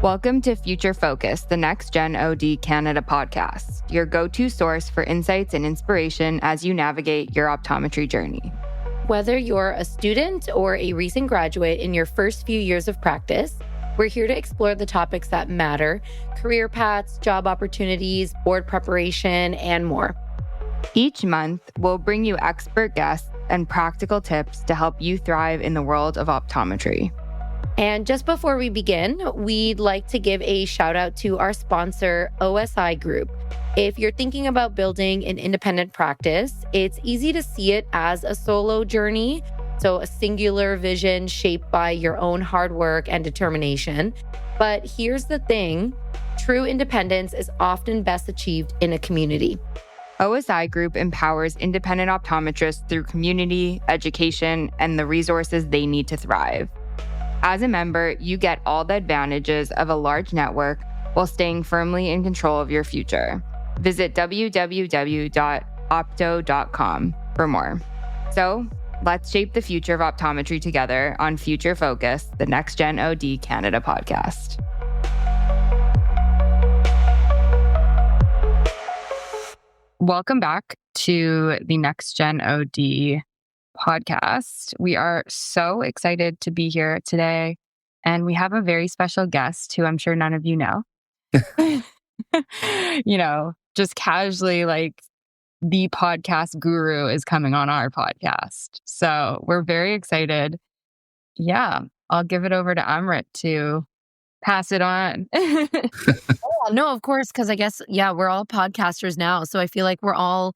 Welcome to Future Focus, the Next Gen OD Canada podcast, your go-to source for insights and inspiration as you navigate your optometry journey. Whether you're a student or a recent graduate in your first few years of practice, we're here to explore the topics that matter: career paths, job opportunities, board preparation, and more. Each month, we'll bring you expert guests and practical tips to help you thrive in the world of optometry. And just before we begin, we'd like to give a shout out to our sponsor, OSI Group. If you're thinking about building an independent practice, it's easy to see it as a solo journey, so a singular vision shaped by your own hard work and determination. But here's the thing, true independence is often best achieved in a community. OSI Group empowers independent optometrists through community, education, and the resources they need to thrive. As a member, you get all the advantages of a large network while staying firmly in control of your future. Visit www.opto.com for more. So, let's shape the future of optometry together on Future Focus, the Next Gen OD Canada podcast. Welcome back to the Next Gen OD podcast. We are so excited to be here today, and we have a very special guest who I'm sure none of you know. Just casually, like, the podcast guru is coming on our podcast. So we're very excited. Yeah, I'll give it over to Amrit to pass it on. No, of course, because I guess, we're all podcasters now. So I feel like we're all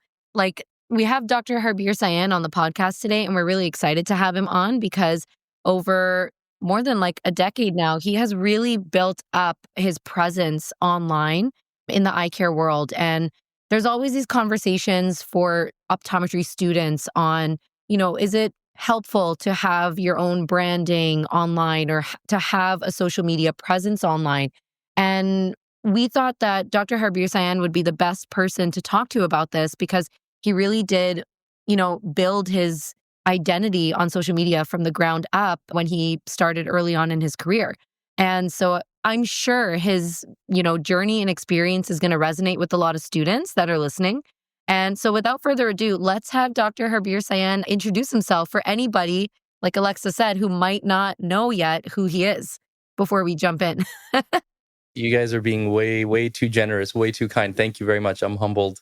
we have Dr. Harbir Sian on the podcast today, and we're really excited to have him on because over more than a decade now, he has really built up his presence online in the eye care world. And there's always these conversations for optometry students on, is it helpful to have your own branding online or to have a social media presence online? And we thought that Dr. Harbir Sian would be the best person to talk to about this because he really did, build his identity on social media from the ground up when he started early on in his career. And so I'm sure his, journey and experience is going to resonate with a lot of students that are listening. And so without further ado, let's have Dr. Harbir Sian introduce himself for anybody, like Alexa said, who might not know yet who he is before we jump in. You guys are being way, way too generous, way too kind. Thank you very much. I'm humbled.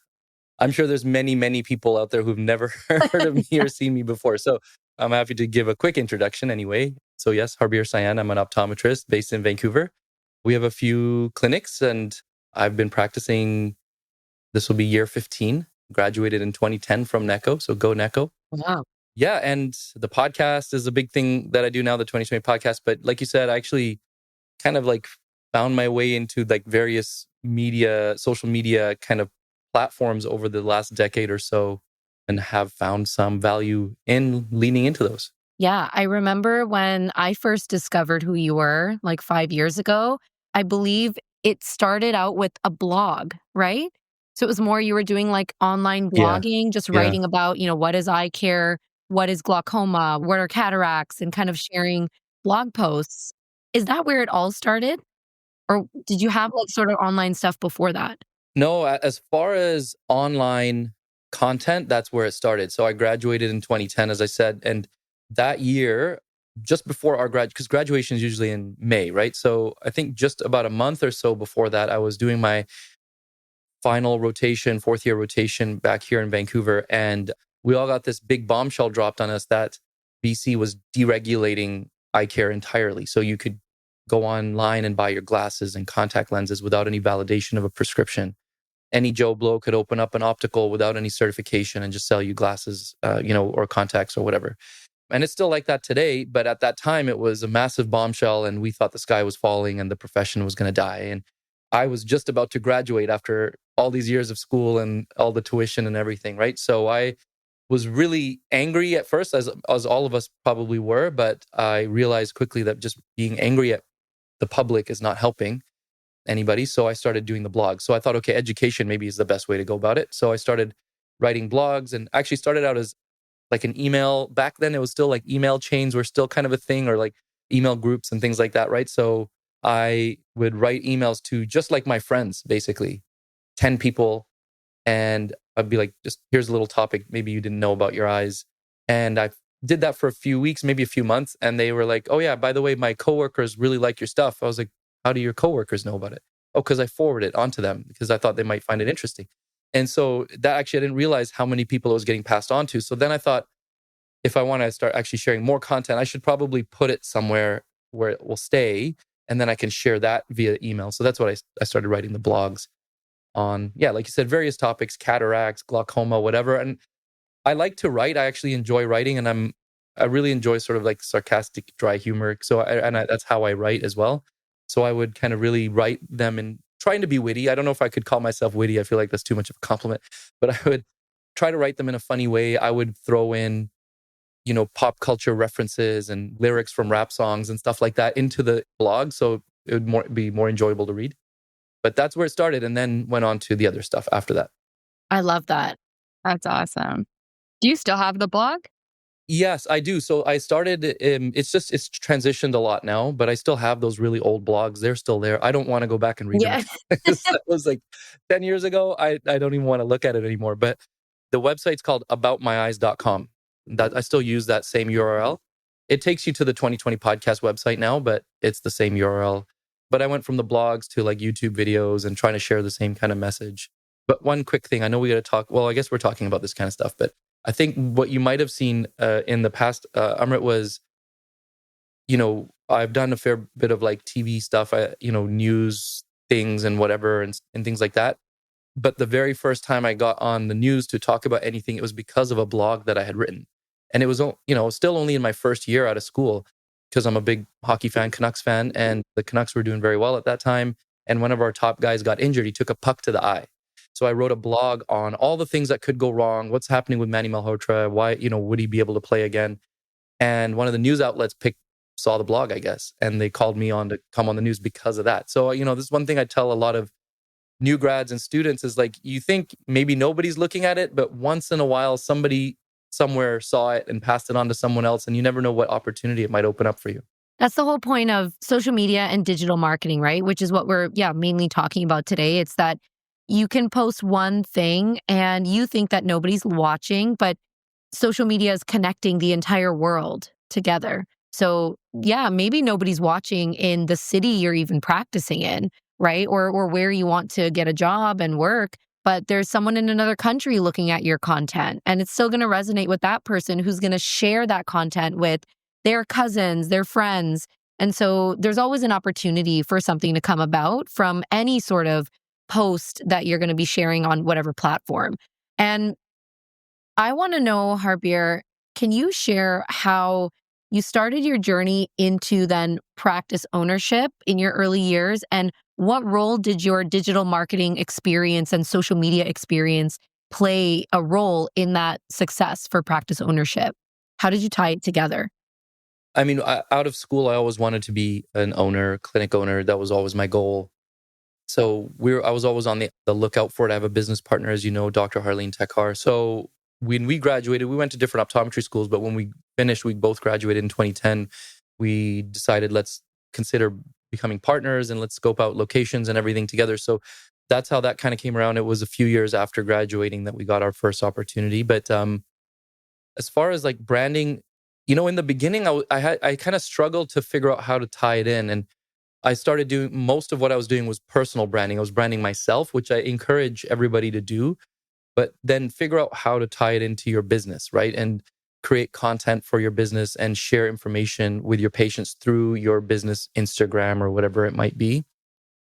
I'm sure there's many, many people out there who've never heard of me or seen me before. So I'm happy to give a quick introduction anyway. So yes, Harbir Sian, I'm an optometrist based in Vancouver. We have a few clinics and I've been practicing, this will be year 15, graduated in 2010 from NECO. So go NECO. Wow. Yeah. And the podcast is a big thing that I do now, the 2020 podcast. But like you said, I actually kind of found my way into various media, social media kind of platforms over the last decade or so and have found some value in leaning into those. Yeah, I remember when I first discovered who you were 5 years ago. I believe it started out with a blog, right? So it was more you were doing online blogging, just writing about, what is eye care, what is glaucoma, what are cataracts, and kind of sharing blog posts. Is that where it all started? Or did you have sort of online stuff before that? No, as far as online content, that's where it started. So I graduated in 2010, as I said. And that year, just before our because graduation is usually in May, right? So I think just about a month or so before that, I was doing my final rotation, fourth year rotation back here in Vancouver. And we all got this big bombshell dropped on us that BC was deregulating eye care entirely. So you could go online and buy your glasses and contact lenses without any validation of a prescription. Any Joe Blow could open up an optical without any certification and just sell you glasses, or contacts or whatever. And it's still like that today. But at that time, it was a massive bombshell and we thought the sky was falling and the profession was going to die. And I was just about to graduate after all these years of school and all the tuition and everything, right? So I was really angry at first, as all of us probably were. But I realized quickly that just being angry at the public is not helping anybody. So I started doing the blog. So I thought, okay, education maybe is the best way to go about it. So I started writing blogs and actually started out as an email. Back then, it was still email chains were still kind of a thing, or email groups and things like that, right? So I would write emails to just like my friends, basically 10 people. And I'd be like, just here's a little topic maybe you didn't know about your eyes. And I did that for a few weeks, maybe a few months. And they were like, oh yeah, by the way, my coworkers really like your stuff. I was like, how do your coworkers know about it? Oh, because I forwarded it onto them because I thought they might find it interesting. And so that actually, I didn't realize how many people it was getting passed on to. So then I thought, if I want to start actually sharing more content, I should probably put it somewhere where it will stay. And then I can share that via email. So that's what I started writing the blogs on, yeah, like you said, various topics, cataracts, glaucoma, whatever. And I like to write. I actually enjoy writing, and I really enjoy sort of like sarcastic, dry humor. So that's how I write as well. So I would kind of really write them and trying to be witty. I don't know if I could call myself witty. I feel like that's too much of a compliment, but I would try to write them in a funny way. I would throw in, pop culture references and lyrics from rap songs and stuff like that into the blog, so it would be more enjoyable to read. But that's where it started, and then went on to the other stuff after that. I love that. That's awesome. Do you still have the blog? Yes, I do. So I started, it's transitioned a lot now, but I still have those really old blogs. They're still there. I don't want to go back and read them. That was like 10 years ago. I don't even want to look at it anymore. But the website's called aboutmyeyes.com. That I still use that same URL. It takes you to the 2020 podcast website now, but it's the same URL. But I went from the blogs to like YouTube videos and trying to share the same kind of message. But one quick thing, I know we got to talk, well, I guess we're talking about this kind of stuff, but I think what you might have seen in the past, Amrit, was, I've done a fair bit of like TV stuff, news things and whatever and things like that. But the very first time I got on the news to talk about anything, it was because of a blog that I had written. And it was, still only in my first year out of school, because I'm a big hockey fan, Canucks fan, and the Canucks were doing very well at that time. And one of our top guys got injured. He took a puck to the eye. So I wrote a blog on all the things that could go wrong, what's happening with Manny Malhotra, why, would he be able to play again? And one of the news outlets saw the blog, I guess, and they called me on to come on the news because of that. So, this is one thing I tell a lot of new grads and students is like, you think maybe nobody's looking at it, but once in a while, somebody somewhere saw it and passed it on to someone else, and you never know what opportunity it might open up for you. That's the whole point of social media and digital marketing, right? Which is what we're mainly talking about today. It's that you can post one thing and you think that nobody's watching, but social media is connecting the entire world together. So maybe nobody's watching in the city you're even practicing in, right? Or where you want to get a job and work, but there's someone in another country looking at your content, and it's still going to resonate with that person who's going to share that content with their cousins, their friends. And so there's always an opportunity for something to come about from any sort of post that you're going to be sharing on whatever platform. And I want to know, Harbir, can you share how you started your journey into then practice ownership in your early years, and what role did your digital marketing experience and social media experience play a role in that success for practice ownership? How did you tie it together? I mean, out of school, I always wanted to be an owner, clinic owner. That was always my goal. So I was always on the lookout for it. I have a business partner, as you know, Dr. Harleen Tekhar. So when we graduated, we went to different optometry schools, but when we finished, we both graduated in 2010. We decided, let's consider becoming partners and let's scope out locations and everything together. So that's how that kind of came around. It was a few years after graduating that we got our first opportunity. But as far as like branding, in the beginning, I kind of struggled to figure out how to tie it in. And I started doing, most of what I was doing was personal branding. I was branding myself, which I encourage everybody to do, but then figure out how to tie it into your business, right? And create content for your business and share information with your patients through your business Instagram or whatever it might be.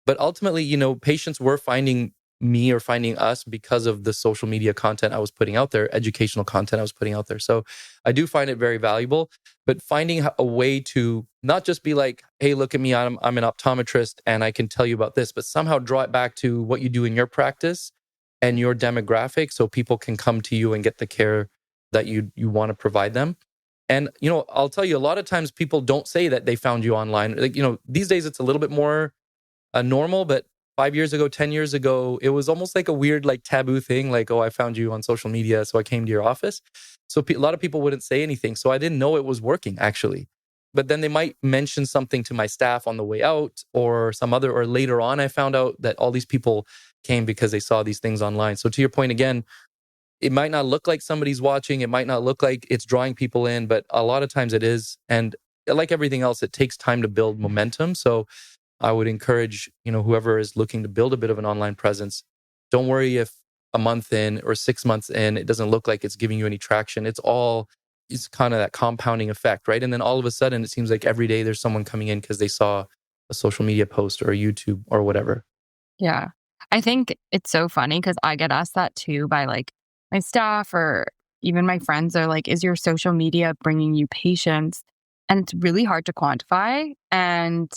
But ultimately, patients were finding me or finding us because of the social media content I was putting out there, educational content I was putting out there. So I do find it very valuable, but finding a way to not just be like, hey, look at me, I'm an optometrist and I can tell you about this, but somehow draw it back to what you do in your practice and your demographic so people can come to you and get the care that you want to provide them. And, I'll tell you, a lot of times people don't say that they found you online. Like, these days it's a little bit more normal, but 5 years ago, 10 years ago, it was almost like a weird, like taboo thing. Like, oh, I found you on social media, so I came to your office. So a lot of people wouldn't say anything. So I didn't know it was working, actually. but then they might mention something to my staff on the way out or or later on, I found out that all these people came because they saw these things online. So to your point again, it might not look like somebody's watching. It might not look like it's drawing people in, but a lot of times it is. And like everything else, it takes time to build momentum. So I would encourage, whoever is looking to build a bit of an online presence, don't worry if a month in or 6 months in, it doesn't look like it's giving you any traction. It's kind of that compounding effect, right? And then all of a sudden, it seems like every day there's someone coming in because they saw a social media post or a YouTube or whatever. Yeah. I think it's so funny because I get asked that too by like my staff or even my friends are like, is your social media bringing you patients? And it's really hard to quantify. And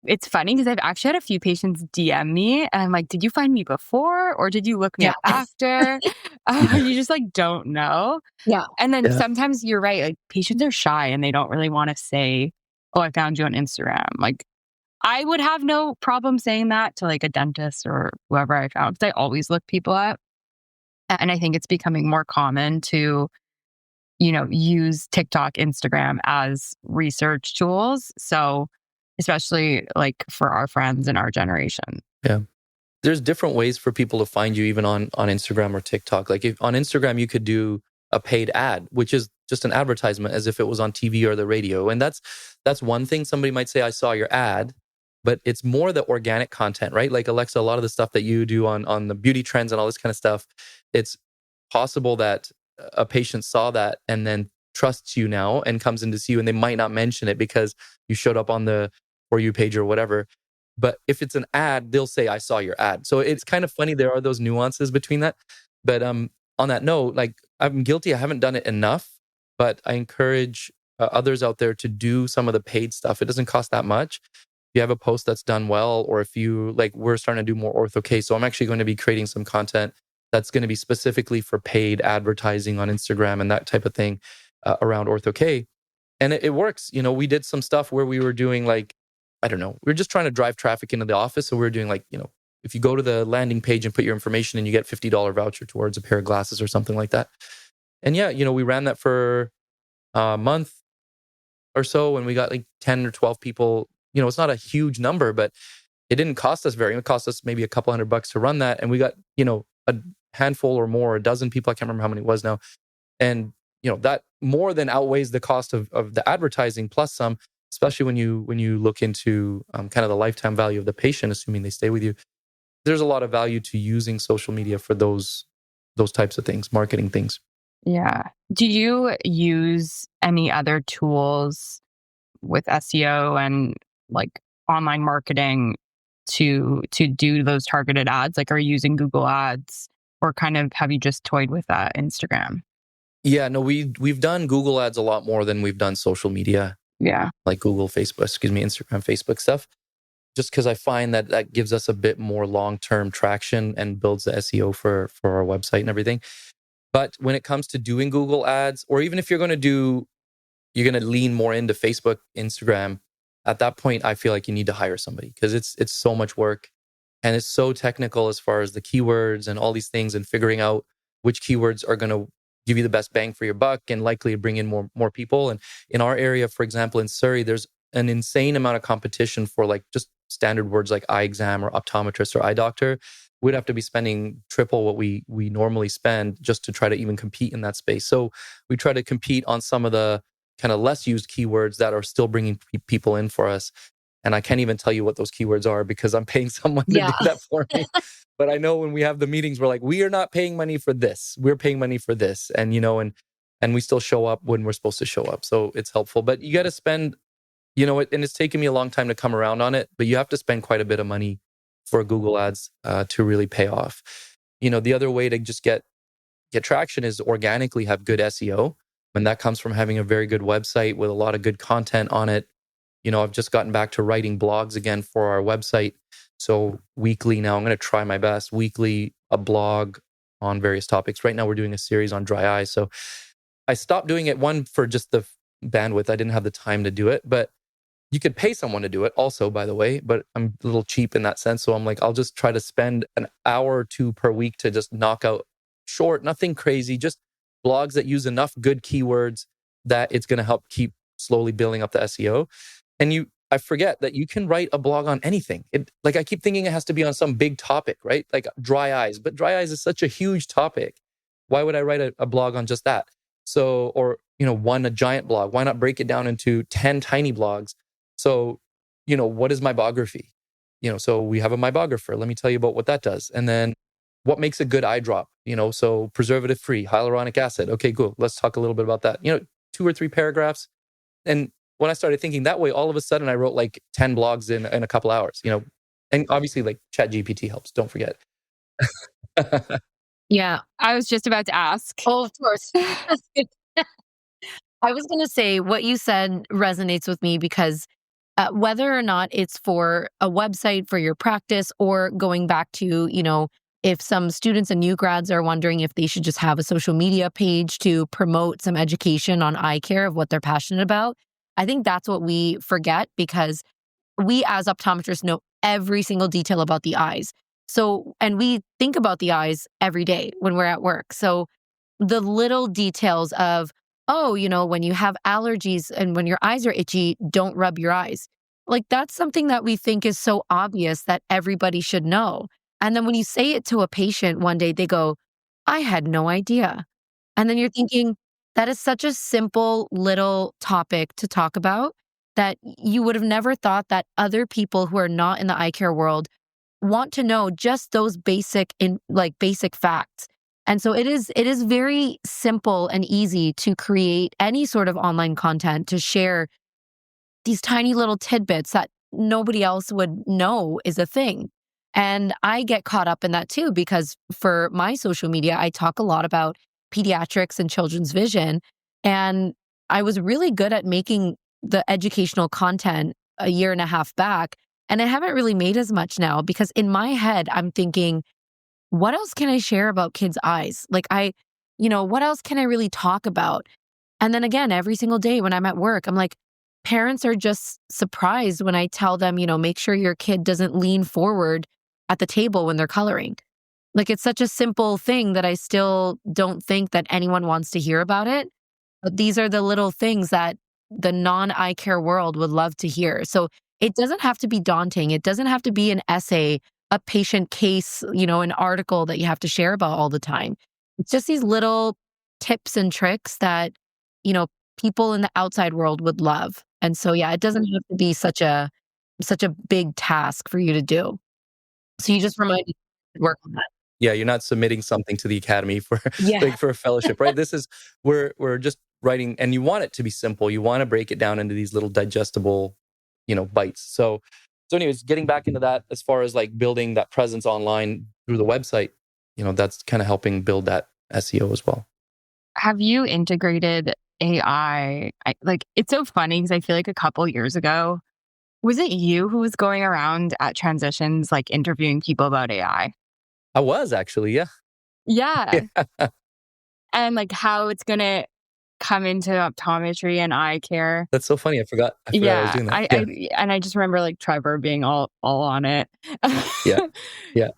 it's funny because I've actually had a few patients DM me and I'm like, did you find me before or did you look me up after? You just like don't know. Yeah. And then sometimes you're right. Like patients are shy and they don't really want to say, oh, I found you on Instagram. Like I would have no problem saying that to like a dentist or whoever I found because I always look people up. And I think it's becoming more common to, use TikTok, Instagram as research tools. So especially like for our friends in our generation. Yeah. There's different ways for people to find you even on Instagram or TikTok. Like if on Instagram, you could do a paid ad, which is just an advertisement as if it was on TV or the radio. And that's one thing. Somebody might say, I saw your ad, but it's more the organic content, right? Like Alexa, a lot of the stuff that you do on the beauty trends and all this kind of stuff, it's possible that a patient saw that and then trusts you now and comes in to see you, and they might not mention it because you showed up on the For You page or whatever. But if it's an ad, they'll say, I saw your ad. So it's kind of funny. There are those nuances between that. But on that note, like I'm guilty. I haven't done it enough, but I encourage others out there to do some of the paid stuff. It doesn't cost that much. If you have a post that's done well, or if you like, we're starting to do more ortho. So I'm actually going to be creating some content that's going to be specifically for paid advertising on Instagram and that type of thing around ortho. And it works. We did some stuff where we were doing like, I don't know, we were just trying to drive traffic into the office. So we were doing like, if you go to the landing page and put your information and you get $50 voucher towards a pair of glasses or something like that. And yeah, we ran that for a month or so and we got like 10 or 12 people. It's not a huge number, but it didn't cost us very. It cost us maybe a couple $100 to run that. And we got, a handful or more, a dozen people. I can't remember how many it was now. And, that more than outweighs the cost of the advertising plus some, especially when you look into kind of the lifetime value of the patient, assuming they stay with you. There's a lot of value to using social media for those types of things, marketing things. Yeah. Do you use any other tools with SEO and like online marketing to do those targeted ads? Like are you using Google Ads or kind of have you just toyed with Instagram? Yeah, no, we've done Google Ads a lot more than we've done social media. Yeah. Like Instagram, Facebook stuff. Just because I find that gives us a bit more long-term traction and builds the SEO for our website and everything. But when it comes to doing Google Ads, or even if you're going to lean more into Facebook, Instagram, at that point, I feel like you need to hire somebody because it's so much work and it's so technical as far as the keywords and all these things and figuring out which keywords are going to give you the best bang for your buck and likely bring in more people. And in our area, for example, in Surrey, there's an insane amount of competition for like just standard words like eye exam or optometrist or eye doctor. We'd have to be spending triple what we normally spend just to try to even compete in that space. So we try to compete on some of the kind of less used keywords that are still bringing people in for us. And I can't even tell you what those keywords are because I'm paying someone to do that for me. But I know when we have the meetings, we're like, we are not paying money for this. We're paying money for this. And, and we still show up when we're supposed to show up. So it's helpful. But you got to spend, and it's taken me a long time to come around on it, but you have to spend quite a bit of money for Google Ads to really pay off. The other way to just get traction is organically have good SEO. And that comes from having a very good website with a lot of good content on it. I've just gotten back to writing blogs again for our website. So weekly now, I'm going to try my best. Weekly, a blog on various topics. Right now, we're doing a series on dry eye. So I stopped doing it, one, for just the bandwidth. I didn't have the time to do it. But you could pay someone to do it also, by the way. But I'm a little cheap in that sense. So I'm like, I'll just try to spend an hour or two per week to just knock out short, nothing crazy, just blogs that use enough good keywords that it's going to help keep slowly building up the SEO. And I forget that you can write a blog on anything. Like I keep thinking it has to be on some big topic, right? Like dry eyes, but dry eyes is such a huge topic. Why would I write a blog on just that? So, or, a giant blog, why not break it down into 10 tiny blogs? So, what is my biography? So we have a my biographer. Let me tell you about what that does. And then what makes a good eye drop? So preservative free, hyaluronic acid. Okay, cool. Let's talk a little bit about that. 2 or 3 paragraphs. And when I started thinking that way, all of a sudden I wrote like 10 blogs in a couple hours, and obviously like ChatGPT helps. Don't forget. Yeah. I was just about to ask. Oh, of course. I was going to say what you said resonates with me because whether or not it's for a website for your practice or going back to, if some students and new grads are wondering if they should just have a social media page to promote some education on eye care of what they're passionate about, I think that's what we forget because we as optometrists know every single detail about the eyes. So, and we think about the eyes every day when we're at work. So the little details of, oh, when you have allergies and when your eyes are itchy, don't rub your eyes. Like that's something that we think is so obvious that everybody should know. And then when you say it to a patient one day, they go, I had no idea. And then you're thinking, that is such a simple little topic to talk about that you would have never thought that other people who are not in the eye care world want to know just those basic facts. And so it is very simple and easy to create any sort of online content to share these tiny little tidbits that nobody else would know is a thing. And I get caught up in that too, because for my social media, I talk a lot about pediatrics and children's vision. And I was really good at making the educational content a year and a half back. And I haven't really made as much now because in my head, I'm thinking, what else can I share about kids' eyes? Like what else can I really talk about? And then again, every single day when I'm at work, I'm like, parents are just surprised when I tell them, make sure your kid doesn't lean forward at the table when they're coloring. Like it's such a simple thing that I still don't think that anyone wants to hear about it. But these are the little things that the non-eye care world would love to hear. So it doesn't have to be daunting. It doesn't have to be an essay, a patient case, an article that you have to share about all the time. It's just these little tips and tricks that, people in the outside world would love. And so, yeah, it doesn't have to be such a big task for you to do. So you just reminded me to work on that. Yeah, you're not submitting something to the academy for Yeah. for a fellowship, right? This is we're just writing, and you want it to be simple. You want to break it down into these little digestible, bites. So anyways, getting back into that as far as like building that presence online through the website, that's kind of helping build that SEO as well. Have you integrated AI? It's so funny because I feel like a couple years ago, was it you who was going around at transitions, like interviewing people about AI? I was actually, yeah. Yeah. And like how it's going to come into optometry and eye care. That's so funny. I forgot I was doing that. I just remember like Trevor being all on it. Yeah. Yeah.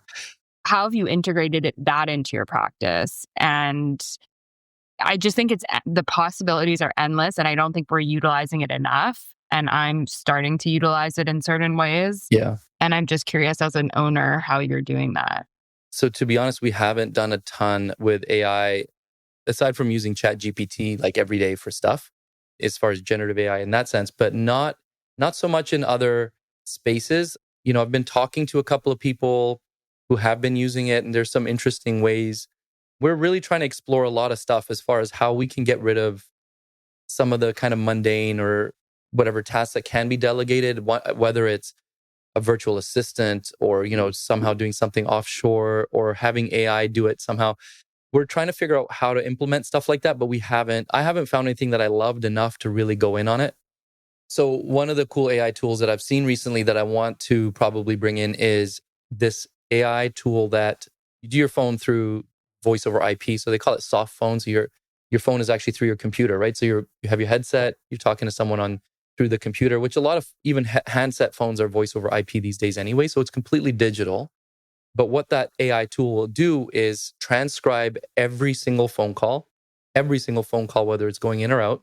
How have you integrated that into your practice? And I just think the possibilities are endless, and I don't think we're utilizing it enough. And I'm starting to utilize it in certain ways. Yeah. And I'm just curious as an owner how you're doing that. So to be honest, we haven't done a ton with AI aside from using ChatGPT like every day for stuff as far as generative AI in that sense, but not so much in other spaces. I've been talking to a couple of people who have been using it, and there's some interesting ways. We're really trying to explore a lot of stuff as far as how we can get rid of some of the kind of mundane or whatever tasks that can be delegated, whether it's a virtual assistant or, somehow doing something offshore or having AI do it somehow. We're trying to figure out how to implement stuff like that, but I haven't found anything that I loved enough to really go in on it. So one of the cool AI tools that I've seen recently that I want to probably bring in is this AI tool that you do your phone through voice over IP. So they call it soft phone. So your phone is actually through your computer, right? So you have your headset, you're talking to someone through the computer, which a lot of even handset phones are voice over IP these days anyway. So it's completely digital. But what that AI tool will do is transcribe every single phone call, whether it's going in or out,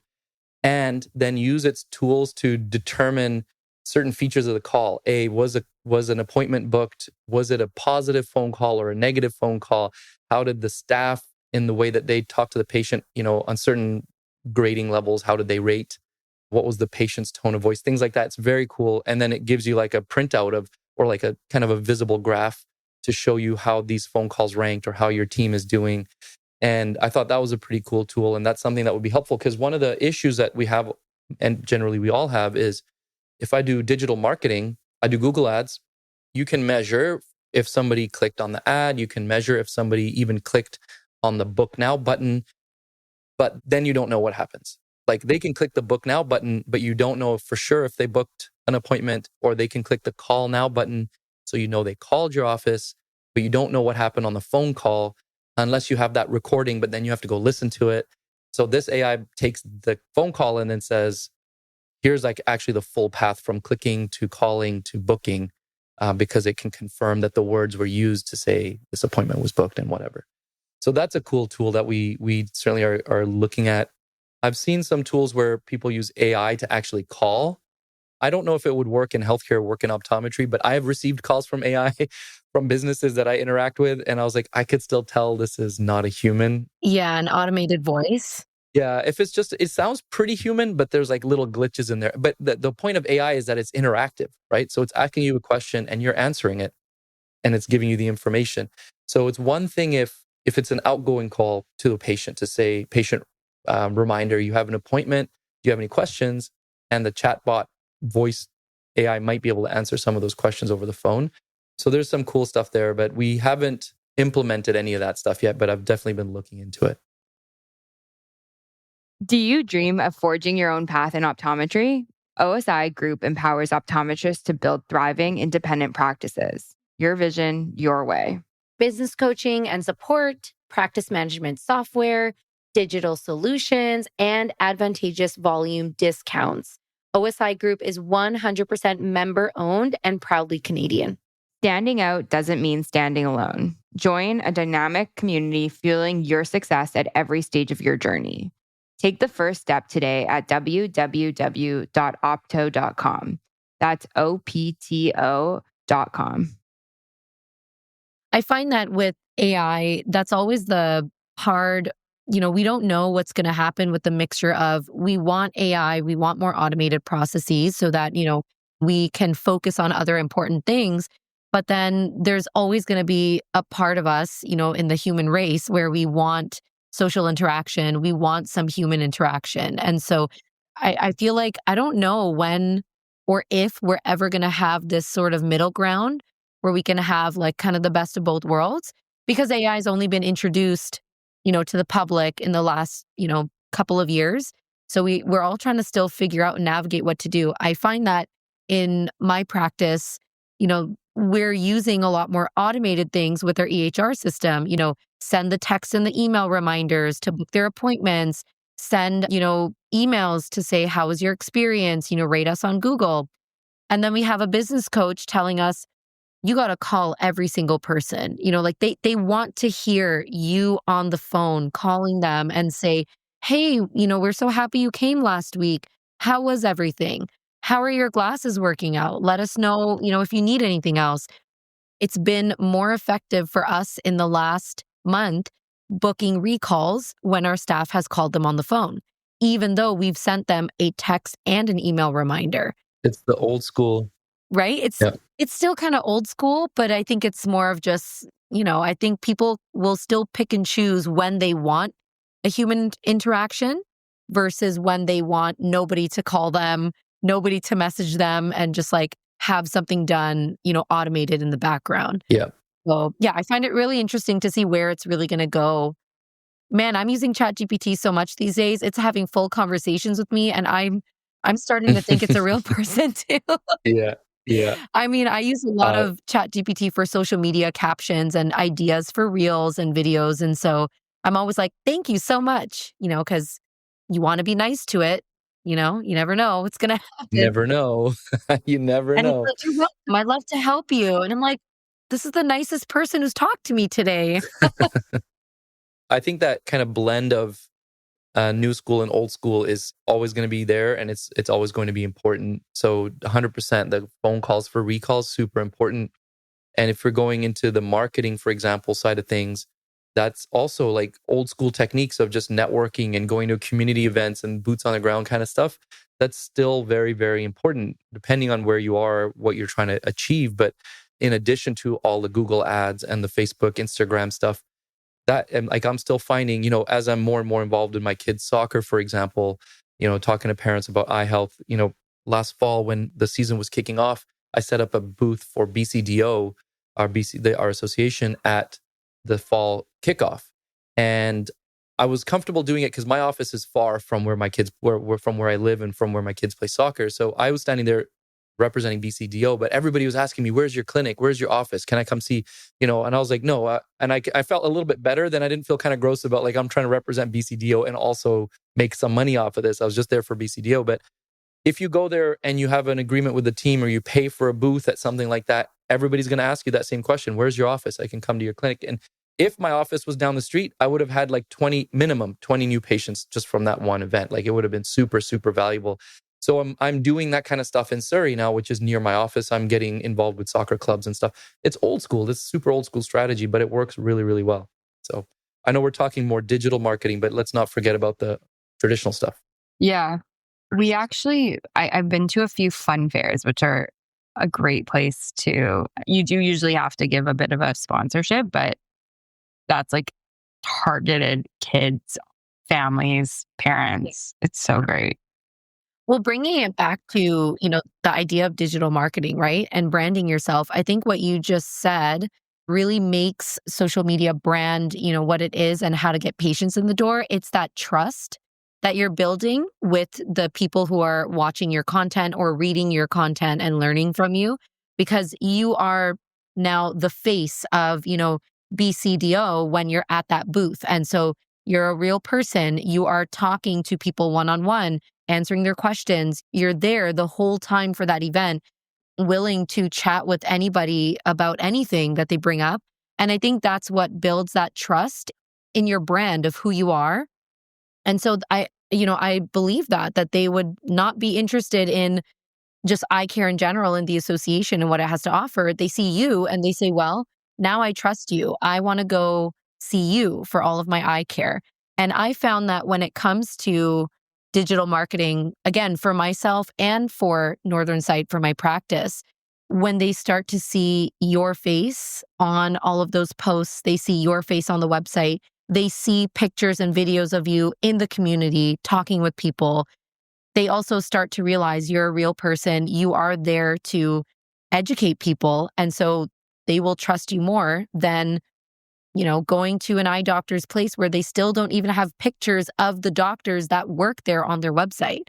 and then use its tools to determine certain features of the call. Was an appointment booked? Was it a positive phone call or a negative phone call? How did the staff, in the way that they talk to the patient, on certain grading levels, how did they rate? What was the patient's tone of voice? Things like that. It's very cool. And then it gives you like a printout of, or like a kind of a visible graph to show you how these phone calls ranked or how your team is doing. And I thought that was a pretty cool tool. And that's something that would be helpful, because one of the issues that we have, and generally we all have, is if I do digital marketing, I do Google ads, you can measure if somebody clicked on the ad, you can measure if somebody even clicked on the book now button, but then you don't know what happens. Like they can click the book now button, but you don't know for sure if they booked an appointment, or they can click the call now button. So they called your office, but you don't know what happened on the phone call unless you have that recording, but then you have to go listen to it. So this AI takes the phone call and then says, here's like actually the full path from clicking to calling to booking, because it can confirm that the words were used to say this appointment was booked and whatever. So that's a cool tool that we certainly are looking at. I've seen some tools where people use AI to actually call. I don't know if it would work in healthcare, work in optometry, but I have received calls from AI from businesses that I interact with. And I was like, I could still tell this is not a human. Yeah, an automated voice. Yeah, if it's just, it sounds pretty human, but there's like little glitches in there. But the point of AI is that it's interactive, right? So it's asking you a question and you're answering it, and it's giving you the information. So it's one thing if it's an outgoing call to a patient to say, patient reminder, you have an appointment, do you have any questions? And the chatbot voice AI might be able to answer some of those questions over the phone. So there's some cool stuff there, but we haven't implemented any of that stuff yet, but I've definitely been looking into it. Do you dream of forging your own path in optometry? OSI Group empowers optometrists to build thriving, independent practices. Your vision, your way. Business coaching and support, practice management software, digital solutions, and advantageous volume discounts. OSI Group is 100% member-owned and proudly Canadian. Standing out doesn't mean standing alone. Join a dynamic community fueling your success at every stage of your journey. Take the first step today at www.opto.com. That's OPTO.com. I find that with AI, that's always the hard, we don't know what's going to happen with the mixture of, we want AI, we want more automated processes so that, we can focus on other important things. But then there's always going to be a part of us, in the human race where we want social interaction, we want some human interaction. And so I feel like I don't know when or if we're ever going to have this sort of middle ground where we can have like kind of the best of both worlds, because AI has only been introduced, to the public in the last, couple of years. So we're all trying to still figure out and navigate what to do. I find that in my practice, we're using a lot more automated things with our EHR system, send the text and the email reminders to book their appointments, send, emails to say, how was your experience? Rate us on Google. And then we have a business coach telling us, you got to call every single person, like they want to hear you on the phone calling them and say, hey, we're so happy you came last week. How was everything? How are your glasses working out? Let us know, if you need anything else. It's been more effective for us in the last month booking recalls when our staff has called them on the phone, even though we've sent them a text and an email reminder. It's the old school. Right? It's still kind of old school, but I think it's more of just, I think people will still pick and choose when they want a human interaction versus when they want nobody to call them, nobody to message them, and just like have something done, automated in the background. Yeah. So yeah, I find it really interesting to see where it's really going to go. Man, I'm using ChatGPT so much these days. It's having full conversations with me, and I'm starting to think it's a real person too. Yeah. Yeah. I mean, I use a lot of ChatGPT for social media captions and ideas for reels and videos. And so I'm always like, thank you so much, because you want to be nice to it. You never know what's going to happen. Never know. You never And know. it's like, you're welcome. I'd love to help you. And I'm like, this is the nicest person who's talked to me today. I think that kind of blend of new school and old school is always going to be there, and it's always going to be important. So 100%, the phone calls for recalls, super important. And if we're going into the marketing, for example, side of things, that's also like old school techniques of just networking and going to community events and boots on the ground kind of stuff. That's still very, very important, depending on where you are, what you're trying to achieve. But in addition to all the Google ads and the Facebook, Instagram stuff, that and like I'm still finding, as I'm more and more involved in my kids' soccer, for example, talking to parents about eye health. Last fall when the season was kicking off, I set up a booth for BCDO, our association, at the fall kickoff, and I was comfortable doing it because my office is far from where my kids were from where I live and from where my kids play soccer. So I was standing there representing BCDO, but everybody was asking me, "Where's your clinic? Where's your office? Can I come see?" And I was like, "No." And I felt a little bit better. Then I didn't feel kind of gross about like I'm trying to represent BCDO and also make some money off of this. I was just there for BCDO. But if you go there and you have an agreement with the team or you pay for a booth at something like that, everybody's going to ask you that same question. Where's your office? I can come to your clinic. And if my office was down the street, I would have had like 20 new patients just from that one event. Like it would have been super, super valuable. So I'm doing that kind of stuff in Surrey now, which is near my office. I'm getting involved with soccer clubs and stuff. It's old school. It's super old school strategy, but it works really, really well. So I know we're talking more digital marketing, but let's not forget about the traditional stuff. Yeah. We actually, I've been to a few fun fairs, which are a great place you do usually have to give a bit of a sponsorship, but that's like targeted kids, families, parents. It's so great. Well, bringing it back to, the idea of digital marketing, right? And branding yourself. I think what you just said really makes social media brand, what it is and how to get patients in the door. It's that trust that you're building with the people who are watching your content or reading your content and learning from you, because you are now the face of, BCDO when you're at that booth. And so you're a real person. You are talking to people one-on-one, answering their questions. You're there the whole time for that event, willing to chat with anybody about anything that they bring up. And I think that's what builds that trust in your brand of who you are. And so I believe that they would not be interested in just eye care in general and the association and what it has to offer. They see you and they say, well, now I trust you. I want to go see you for all of my eye care. And I found that when it comes to digital marketing, again, for myself and for Northern Sight for my practice, when they start to see your face on all of those posts, they see your face on the website, they see pictures and videos of you in the community talking with people, they also start to realize you're a real person. You are there to educate people. And so they will trust you more than, going to an eye doctor's place where they still don't even have pictures of the doctors that work there on their website.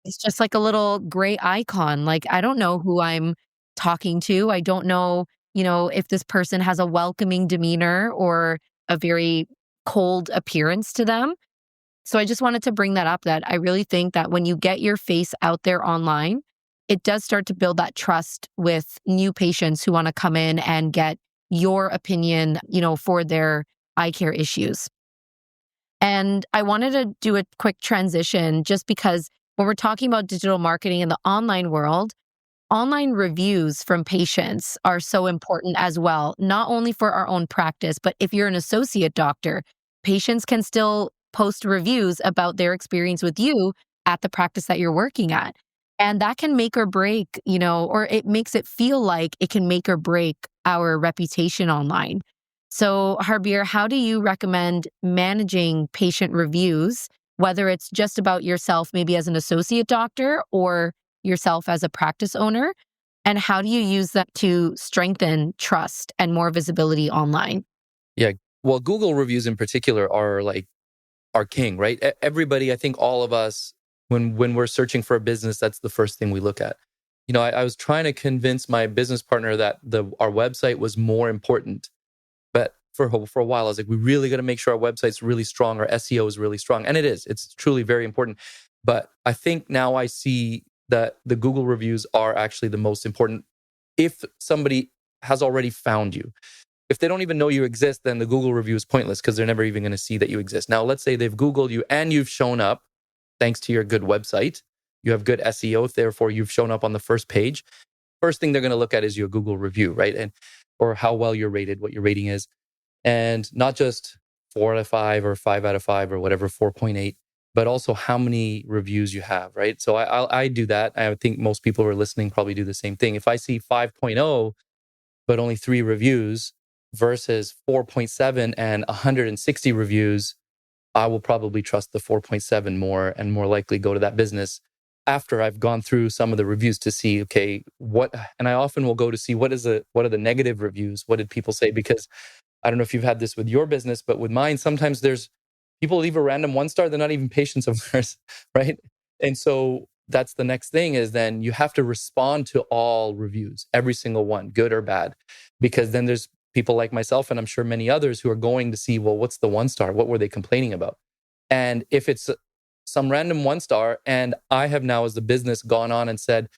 It's just like a little gray icon. Like, I don't know who I'm talking to. I don't know, if this person has a welcoming demeanor or a very cold appearance to them. So I just wanted to bring that up, that I really think that when you get your face out there online, it does start to build that trust with new patients who want to come in and get your opinion, for their eye care issues. And I wanted to do a quick transition just because when we're talking about digital marketing in the online world, online reviews from patients are so important as well, not only for our own practice, but if you're an associate doctor, patients can still post reviews about their experience with you at the practice that you're working at. And that can make or break, or it makes it feel like it can make or break our reputation online. So, Harbir, how do you recommend managing patient reviews, whether it's just about yourself, maybe as an associate doctor, or yourself as a practice owner? And how do you use that to strengthen trust and more visibility online? Yeah. Well, Google reviews in particular are like our king, right? Everybody, I think all of us, when we're searching for a business, that's the first thing we look at. I was trying to convince my business partner that our website was more important. But for a while, I was like, we really got to make sure our website's really strong, our SEO is really strong. And it is. It's truly very important. But I think now I see that the Google reviews are actually the most important if somebody has already found you. if they don't even know you exist, then the Google review is pointless because they're never even going to see that you exist. Now, let's say they've Googled you and you've shown up thanks to your good website. You have good SEO, therefore you've shown up on the first page. First thing they're going to look at is your Google review, right? And or how well you're rated, what your rating is. And not just 4 out of 5 or 5 out of 5 or whatever, 4.8, but also how many reviews you have, right? So I do that. I think most people who are listening probably do the same thing. If I see 5.0, but only 3 reviews versus 4.7 and 160 reviews, I will probably trust the 4.7 more and more likely go to that business after I've gone through some of the reviews to see, okay, and I often will go to see what are the negative reviews? What did people say? Because I don't know if you've had this with your business, but with mine, sometimes there's people leave a random 1-star. They're not even patients of ours, right? And so that's the next thing is then you have to respond to all reviews, every single one, good or bad, because then there's people like myself, and I'm sure many others who are going to see, well, what's the 1-star? What were they complaining about? And if it's some random 1-star, and I have now as the business gone on and said,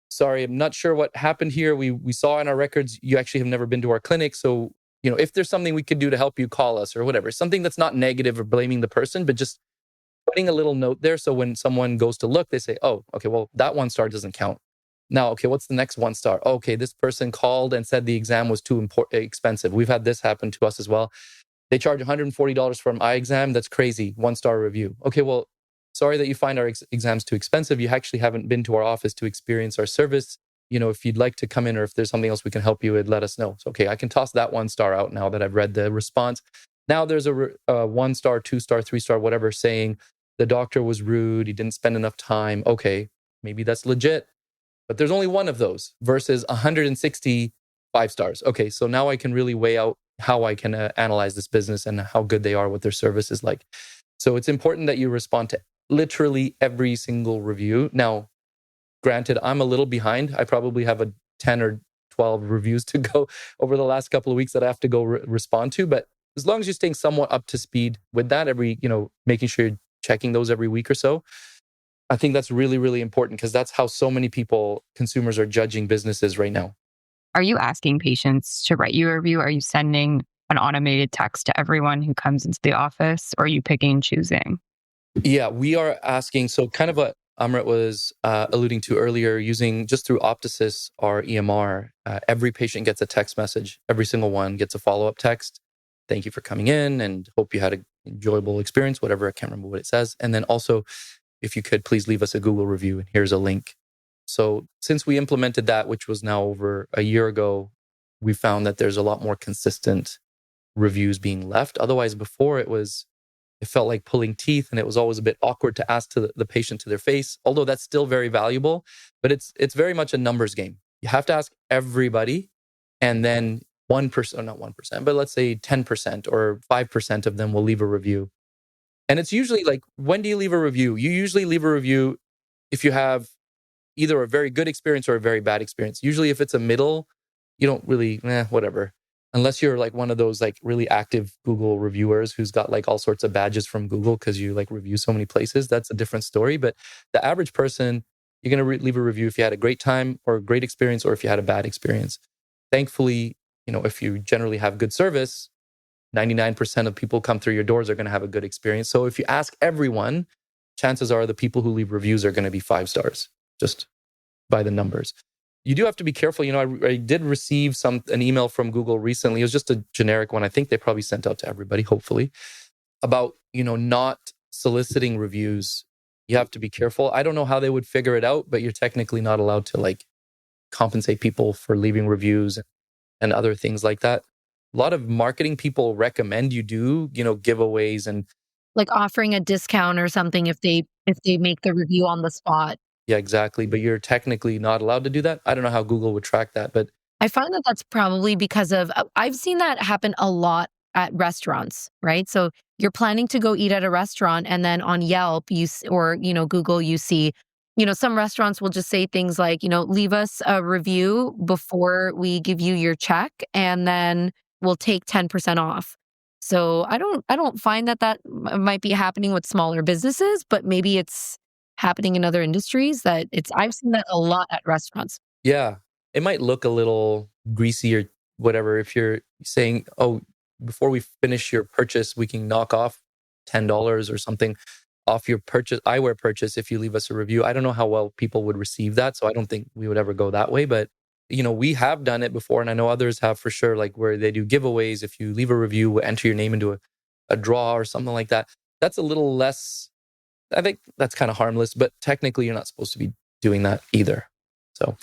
sorry, I'm not sure what happened here. We saw in our records, you actually have never been to our clinic. So, if there's something we could do to help you, call us or whatever. Something that's not negative or blaming the person, but just putting a little note there. So when someone goes to look, they say, oh, okay, well, that 1-star doesn't count. Now, okay, what's the next 1-star? Okay, this person called and said the exam was too expensive. We've had this happen to us as well. They charge $140 for an eye exam. That's crazy. 1-star review. Okay, well, sorry that you find our exams too expensive. You actually haven't been to our office to experience our service. If you'd like to come in or if there's something else we can help you with, let us know. So, okay, I can toss that 1-star out now that I've read the response. Now there's a 1-star, 2-star, 3-star, whatever, saying the doctor was rude. He didn't spend enough time. Okay, maybe that's legit. But there's only one of those versus 160 5-stars. Okay, so now I can really weigh out how I can analyze this business and how good they are, what their service is like. So it's important that you respond to literally every single review. Now, granted, I'm a little behind. I probably have a 10 or 12 reviews to go over the last couple of weeks that I have to go respond to. But as long as you're staying somewhat up to speed with that, making sure you're checking those every week or so, I think that's really, really important because that's how so many consumers are judging businesses right now. Are you asking patients to write you a review? Are you sending an automated text to everyone who comes into the office? Or are you picking and choosing? Yeah, we are asking. So kind of what Amrit was alluding to earlier, using just through Optasys, our EMR, every patient gets a text message. Every single one gets a follow-up text. Thank you for coming in and hope you had an enjoyable experience, whatever. I can't remember what it says. And then also, if you could, please leave us a Google review. And here's a link. So since we implemented that, which was now over a year ago, we found that there's a lot more consistent reviews being left. Otherwise, before it felt like pulling teeth, and it was always a bit awkward to ask to the patient to their face, although that's still very valuable. But it's very much a numbers game. You have to ask everybody, and then 1%, or not 1%, but let's say 10% or 5% of them will leave a review. And it's usually like, when do you leave a review? You usually leave a review if you have either a very good experience or a very bad experience. Usually if it's a middle, you don't really, whatever. Unless you're like one of those like really active Google reviewers who's got like all sorts of badges from Google because you like review so many places. That's a different story. But the average person, you're going to leave a review if you had a great time or a great experience, or if you had a bad experience. Thankfully, if you generally have good service, 99% of people come through your doors are going to have a good experience. So if you ask everyone, chances are the people who leave reviews are going to be 5-stars, just by the numbers. You do have to be careful. I did receive an email from Google recently. It was just a generic one. I think they probably sent out to everybody, hopefully, about, not soliciting reviews. You have to be careful. I don't know how they would figure it out, but you're technically not allowed to like compensate people for leaving reviews and other things like that. A lot of marketing people recommend you do, giveaways and like offering a discount or something if they make the review on the spot. Yeah, exactly. But you're technically not allowed to do that. I don't know how Google would track that, but I find that that's probably because of, I've seen that happen a lot at restaurants, right? So you're planning to go eat at a restaurant, and then on Yelp or Google, you see, some restaurants will just say things like, leave us a review before we give you your check, and then we'll take 10% off. So I don't find that might be happening with smaller businesses, but maybe it's happening in other industries. I've seen that a lot at restaurants. Yeah, it might look a little greasy or whatever, if you're saying, oh, before we finish your purchase, we can knock off $10 or something off your purchase, eyewear purchase, if you leave us a review. I don't know how well people would receive that. So I don't think we would ever go that way. But, we have done it before, and I know others have for sure, like where they do giveaways. If you leave a review, we'll enter your name into a draw or something like that. That's a little less, I think that's kind of harmless, but technically you're not supposed to be doing that either. So,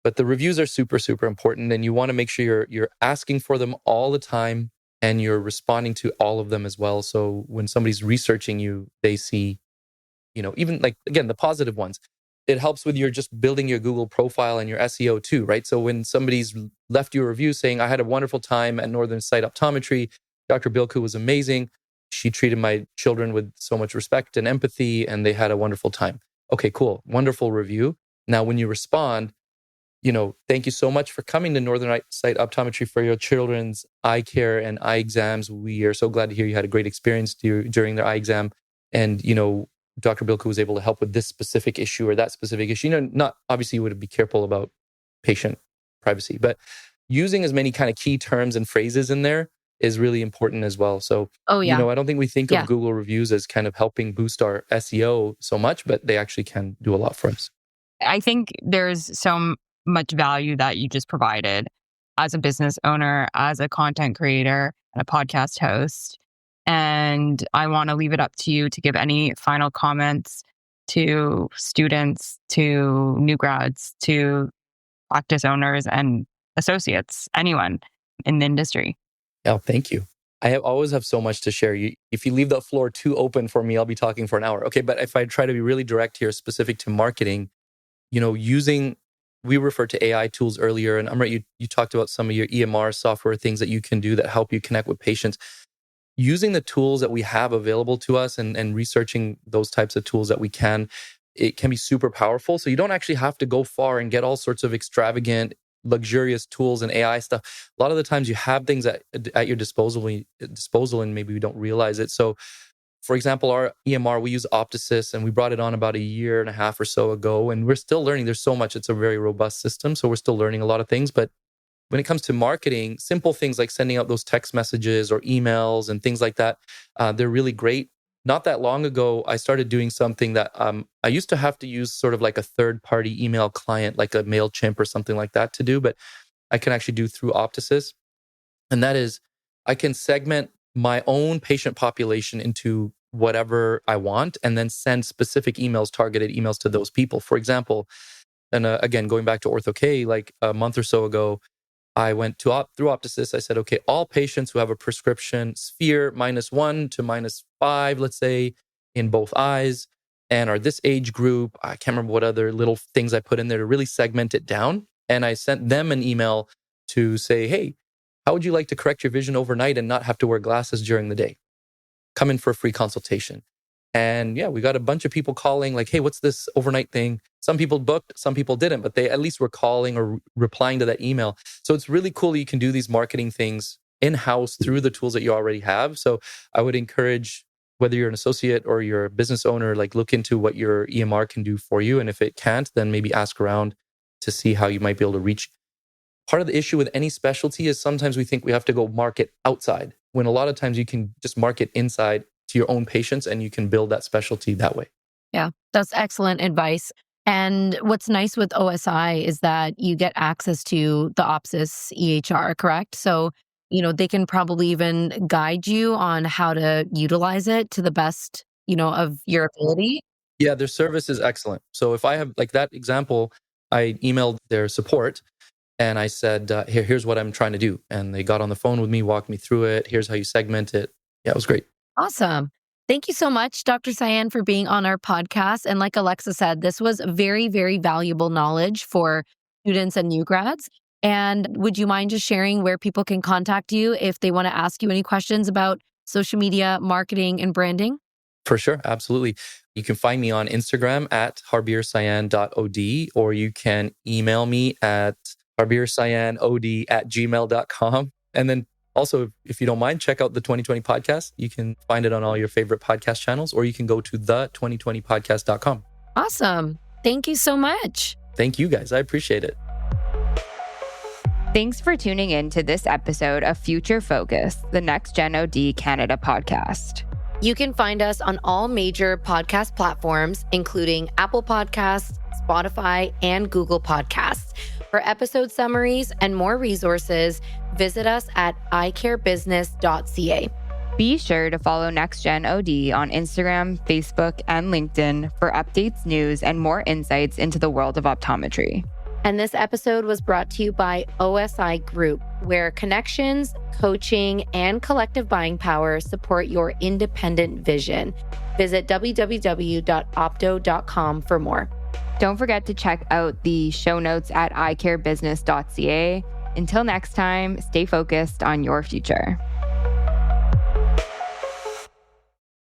but the reviews are super, super important, and you want to make sure you're asking for them all the time and you're responding to all of them as well. So when somebody's researching you, they see, even like, again, the positive ones. It helps with your just building your Google profile and your SEO too, right? So when somebody's left you a review saying, I had a wonderful time at Northern Sight Optometry, Dr. Bilku was amazing. She treated my children with so much respect and empathy, and they had a wonderful time. Okay, cool. Wonderful review. Now, when you respond, thank you so much for coming to Northern Sight Optometry for your children's eye care and eye exams. We are so glad to hear you had a great experience during their eye exam. And, Dr. Bilku was able to help with this specific issue or that specific issue. Not obviously you would be careful about patient privacy, but using as many kind of key terms and phrases in there is really important as well. So, Oh, yeah. I don't think we think of Google reviews as kind of helping boost our SEO so much, but they actually can do a lot for us. I think there's so much value that you just provided as a business owner, as a content creator, and a podcast host. And I want to leave it up to you to give any final comments to students, to new grads, to practice owners and associates, anyone in the industry. Oh, thank you. I always have so much to share. If you leave the floor too open for me, I'll be talking for an hour. Okay, but if I try to be really direct here, specific to marketing, we referred to AI tools earlier, and Amrit, you talked about some of your EMR software things that you can do that help you connect with patients. Using the tools that we have available to us and researching those types of tools that it can be super powerful. So you don't actually have to go far and get all sorts of extravagant, luxurious tools and AI stuff. A lot of the times you have things at your disposal and maybe we don't realize it. So for example, our EMR, we use Optisys, and we brought it on about a year and a half or so ago, and we're still learning. There's so much. It's a very robust system, so we're still learning a lot of things. But when it comes to marketing, simple things like sending out those text messages or emails and things like that, they're really great. Not that long ago, I started doing something that I used to have to use sort of like a third-party email client, like a MailChimp or something like that to do, but I can actually do through Optisys. And that is, I can segment my own patient population into whatever I want and then send specific emails, targeted emails to those people. For example, and again, going back to Ortho-K, like a month or so ago, I went through Optisys. I said, okay, all patients who have a prescription sphere -1 to -5, let's say, in both eyes, and are this age group, I can't remember what other little things I put in there to really segment it down. And I sent them an email to say, hey, how would you like to correct your vision overnight and not have to wear glasses during the day? Come in for a free consultation. And yeah, we got a bunch of people calling like, hey, what's this overnight thing? Some people booked, some people didn't, but they at least were calling or replying to that email. So it's really cool that you can do these marketing things in-house through the tools that you already have. So I would encourage, whether you're an associate or you're a business owner, like look into what your EMR can do for you. And if it can't, then maybe ask around to see how you might be able to reach. Part of the issue with any specialty is sometimes we think we have to go market outside, when a lot of times you can just market inside to your own patients and you can build that specialty that way. Yeah, that's excellent advice. And what's nice with OSI is that you get access to the OPSIS EHR, correct? So, they can probably even guide you on how to utilize it to the best, of your ability. Yeah, their service is excellent. So if I have like that example, I emailed their support and I said, here's what I'm trying to do. And they got on the phone with me, walked me through it. Here's how you segment it. Yeah, it was great. Awesome. Thank you so much, Dr. Sian, for being on our podcast. And like Alexa said, this was very, very valuable knowledge for students and new grads. And would you mind just sharing where people can contact you if they want to ask you any questions about social media, marketing, and branding? For sure. Absolutely. You can find me on Instagram at harbircyan.od, or you can email me at harbircyanod@gmail.com. And then also, if you don't mind, check out the 2020 podcast. You can find it on all your favorite podcast channels, or you can go to the2020podcast.com. Awesome. Thank you so much. Thank you guys. I appreciate it. Thanks for tuning in to this episode of Future Focus, the Next Gen OD Canada podcast. You can find us on all major podcast platforms, including Apple Podcasts, Spotify, and Google Podcasts. For episode summaries and more resources, visit us at icarebusiness.ca. Be sure to follow Next Gen OD on Instagram, Facebook, and LinkedIn for updates, news, and more insights into the world of optometry. And this episode was brought to you by OSI Group, where connections, coaching, and collective buying power support your independent vision. Visit www.opto.com for more. Don't forget to check out the show notes at icarebusiness.ca. Until next time, stay focused on your future.